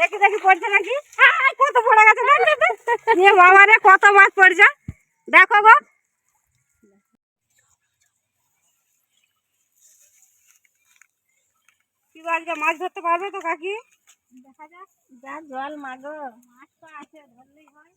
দেখি দেখি পড়ছে নাকি। কত পড়ে গেছে নিয়ে বাবা রে, কত মাছ পড়ছে দেখো গো। কি আজকে মাছ ধরতে পারবে তো কাকি? দেখা যাক, যা জল মাগো, মাছ তো আছে, ধরলেই হয়।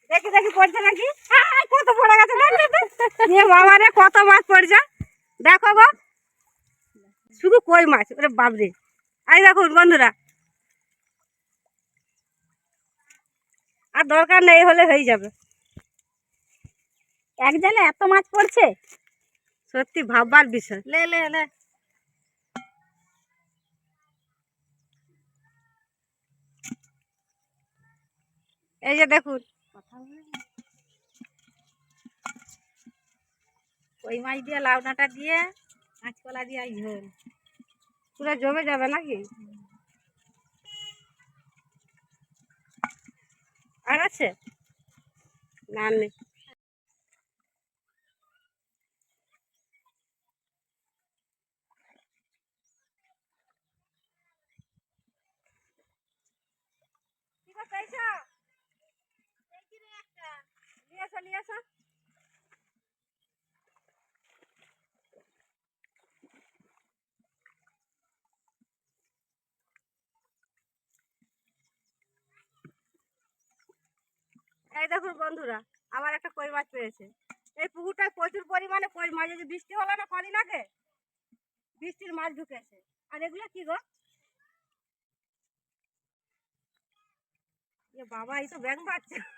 দেখি দেখি পড়ছে নাকি। কত পড়ে গেছে নিয়ে বাবা রে, কত মাছ পড়ছে দেখো গো। শুধু কই মাছ, ওরে বাবরে। এই দেখুন বন্ধুরা, আর দরকার নেই, হলে হয়ে যাবে। এক জালে এত মাছ পড়ছে, সত্যি ভাববার বিষয়। লে লে লে, এই যে দেখুন, কই মাছ দিয়ে, লাউ ডাঁটা দিয়ে, কাঁচকলা দিয়ে ঝোল, পুরো জমে যাবে নাকি। আর আছে না নেই। নিয়ে আসো। এই দেখুন বন্ধুরা, আবার একটা কই মাছ পেয়েছে। এই পুকুরটায় প্রচুর পরিমাণে কই মাছ, যদি বৃষ্টি হলো না কদিন আগে, বৃষ্টির মাছ ঢুকেছে। আর এগুলো কি গো? এ বাবা, এই তো ব্যাং পাচ্ছে না।